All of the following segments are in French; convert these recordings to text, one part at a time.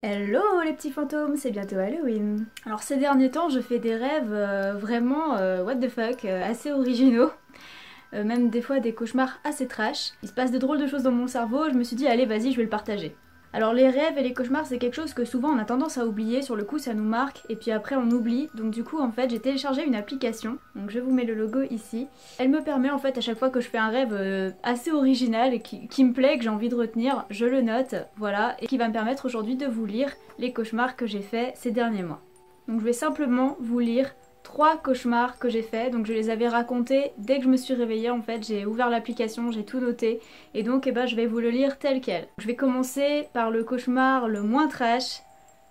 Hello les petits fantômes, c'est bientôt Halloween. Alors ces derniers temps je fais des rêves vraiment what the fuck, assez originaux. Même des fois des cauchemars assez trash. Il se passe de drôles de choses dans mon cerveau, je me suis dit allez vas-y je vais le partager. Alors les rêves et les cauchemars c'est quelque chose que souvent on a tendance à oublier, sur le coup ça nous marque et puis après on oublie. Donc du coup en fait j'ai téléchargé une application, donc je vous mets le logo ici. Elle me permet en fait à chaque fois que je fais un rêve assez original et qui me plaît, que j'ai envie de retenir, je le note, voilà, et qui va me permettre aujourd'hui de vous lire les cauchemars que j'ai faits ces derniers mois. Donc je vais simplement vous lire 3 cauchemars que j'ai faits, donc je les avais racontés dès que je me suis réveillée en fait, j'ai ouvert l'application, j'ai tout noté, et donc je vais vous le lire tel quel. Je vais commencer par le cauchemar le moins trash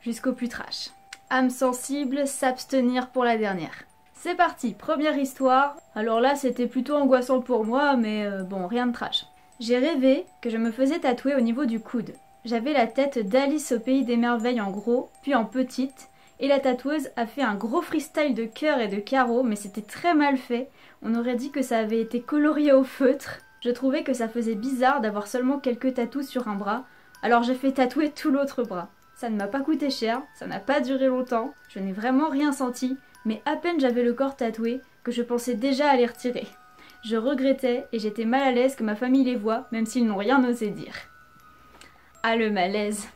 jusqu'au plus trash. Âme sensible, s'abstenir pour la dernière. C'est parti, première histoire. Alors là c'était plutôt angoissant pour moi, mais bon, rien de trash. J'ai rêvé que je me faisais tatouer au niveau du coude. J'avais la tête d'Alice au pays des merveilles en gros, puis en petite, et la tatoueuse a fait un gros freestyle de cœurs et de carreaux, mais c'était très mal fait. On aurait dit que ça avait été colorié au feutre. Je trouvais que ça faisait bizarre d'avoir seulement quelques tatous sur un bras, alors j'ai fait tatouer tout l'autre bras. Ça ne m'a pas coûté cher, ça n'a pas duré longtemps, je n'ai vraiment rien senti, mais à peine j'avais le corps tatoué que je pensais déjà à les retirer. Je regrettais et j'étais mal à l'aise que ma famille les voie, même s'ils n'ont rien osé dire. Ah le malaise.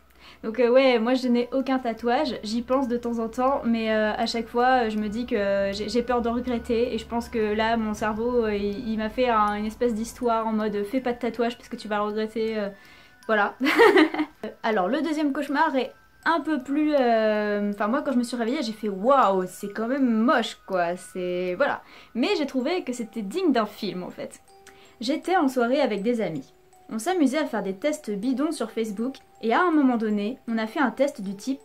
Donc ouais, moi je n'ai aucun tatouage, j'y pense de temps en temps, mais à chaque fois je me dis que j'ai peur de regretter et je pense que là mon cerveau il m'a fait une espèce d'histoire en mode fais pas de tatouage parce que tu vas le regretter, voilà. Alors le deuxième cauchemar est un peu plus... Enfin moi quand je me suis réveillée j'ai fait waouh, c'est quand même moche quoi, c'est... Voilà. Mais j'ai trouvé que c'était digne d'un film en fait. J'étais en soirée avec des amis. On s'amusait à faire des tests bidons sur Facebook et à un moment donné, on a fait un test du type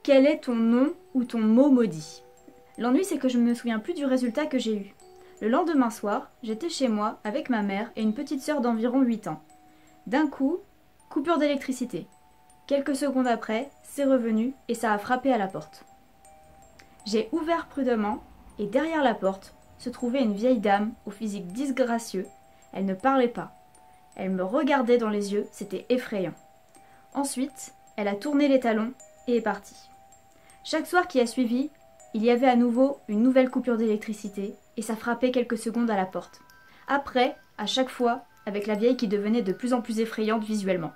quel est ton nom ou ton mot maudit. L'ennui c'est que je ne me souviens plus du résultat que j'ai eu. Le lendemain soir, j'étais chez moi avec ma mère et une petite sœur d'environ 8 ans. D'un coup, coupure d'électricité. Quelques secondes après, c'est revenu et ça a frappé à la porte. J'ai ouvert prudemment et derrière la porte se trouvait une vieille dame au physique disgracieux. Elle ne parlait pas. Elle me regardait dans les yeux, c'était effrayant. Ensuite, elle a tourné les talons et est partie. Chaque soir qui a suivi, il y avait à nouveau une nouvelle coupure d'électricité et ça frappait quelques secondes à la porte. Après, à chaque fois, avec la vieille qui devenait de plus en plus effrayante visuellement.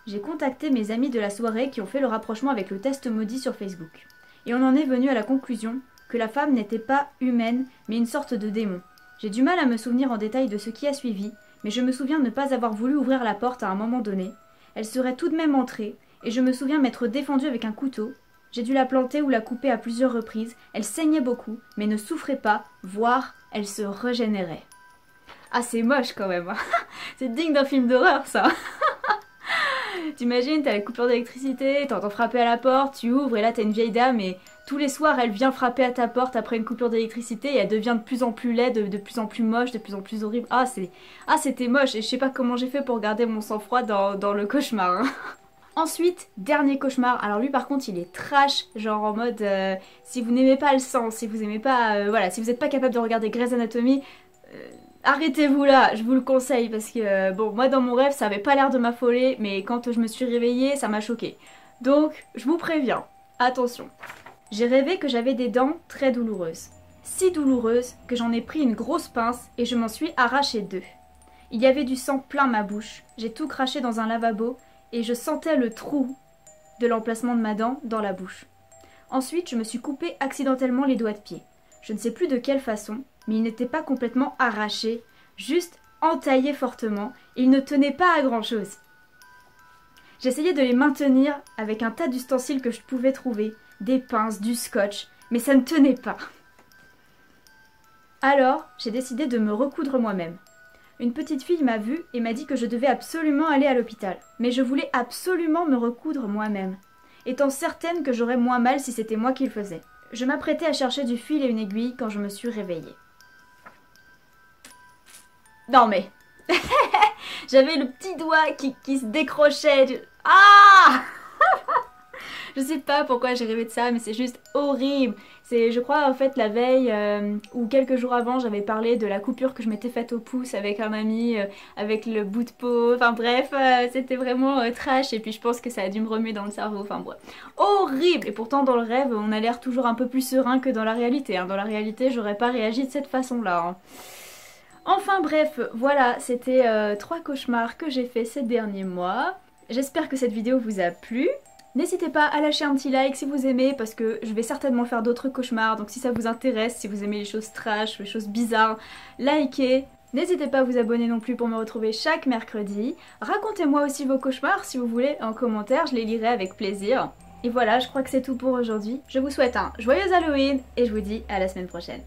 J'ai contacté mes amis de la soirée qui ont fait le rapprochement avec le test maudit sur Facebook. Et on en est venu à la conclusion que la femme n'était pas humaine, mais une sorte de démon. J'ai du mal à me souvenir en détail de ce qui a suivi, mais je me souviens ne pas avoir voulu ouvrir la porte à un moment donné. Elle serait tout de même entrée, et je me souviens m'être défendue avec un couteau. J'ai dû la planter ou la couper à plusieurs reprises. Elle saignait beaucoup, mais ne souffrait pas, voire elle se régénérait. Ah c'est moche quand même, c'est digne d'un film d'horreur ça. T'imagines, t'as la coupure d'électricité, t'entends frapper à la porte, tu ouvres et là t'as une vieille dame et tous les soirs elle vient frapper à ta porte après une coupure d'électricité et elle devient de plus en plus laide, de plus en plus moche, de plus en plus horrible. C'était moche et je sais pas comment j'ai fait pour garder mon sang-froid dans le cauchemar. Hein. Ensuite, dernier cauchemar. Alors lui par contre il est trash, genre en mode si vous n'aimez pas le sang, si vous aimez pas, voilà, si vous n'êtes pas capable de regarder Grey's Anatomy, arrêtez-vous là, je vous le conseille parce que bon, moi dans mon rêve ça avait pas l'air de m'affoler, mais quand je me suis réveillée ça m'a choquée. Donc je vous préviens, attention. J'ai rêvé que j'avais des dents très douloureuses. Si douloureuses que j'en ai pris une grosse pince et je m'en suis arraché 2. Il y avait du sang plein ma bouche, j'ai tout craché dans un lavabo et je sentais le trou de l'emplacement de ma dent dans la bouche. Ensuite je me suis coupé accidentellement les doigts de pied. Je ne sais plus de quelle façon, mais ils n'étaient pas complètement arrachés, juste entaillés fortement, et ils ne tenaient pas à grand chose. J'essayais de les maintenir avec un tas d'ustensiles que je pouvais trouver, des pinces, du scotch, mais ça ne tenait pas. Alors, j'ai décidé de me recoudre moi-même. Une petite fille m'a vue et m'a dit que je devais absolument aller à l'hôpital, mais je voulais absolument me recoudre moi-même, étant certaine que j'aurais moins mal si c'était moi qui le faisais. Je m'apprêtais à chercher du fil et une aiguille quand je me suis réveillée. Non mais... J'avais le petit doigt qui se décrochait. Ah Je sais pas pourquoi j'ai rêvé de ça, mais c'est juste horrible. C'est, je crois, en fait, la veille ou quelques jours avant, j'avais parlé de la coupure que je m'étais faite au pouce avec un ami, avec le bout de peau. Enfin bref, c'était vraiment trash. Et puis je pense que ça a dû me remuer dans le cerveau. Enfin bref, horrible. Et pourtant, dans le rêve, on a l'air toujours un peu plus serein que dans la réalité. Hein. Dans la réalité, j'aurais pas réagi de cette façon-là. Hein. Enfin bref, voilà, c'était 3 cauchemars que j'ai fait ces derniers mois. J'espère que cette vidéo vous a plu. N'hésitez pas à lâcher un petit like si vous aimez parce que je vais certainement faire d'autres cauchemars. Donc si ça vous intéresse, si vous aimez les choses trash, les choses bizarres, likez. N'hésitez pas à vous abonner non plus pour me retrouver chaque mercredi. Racontez-moi aussi vos cauchemars si vous voulez en commentaire, je les lirai avec plaisir. Et voilà, je crois que c'est tout pour aujourd'hui. Je vous souhaite un joyeux Halloween et je vous dis à la semaine prochaine.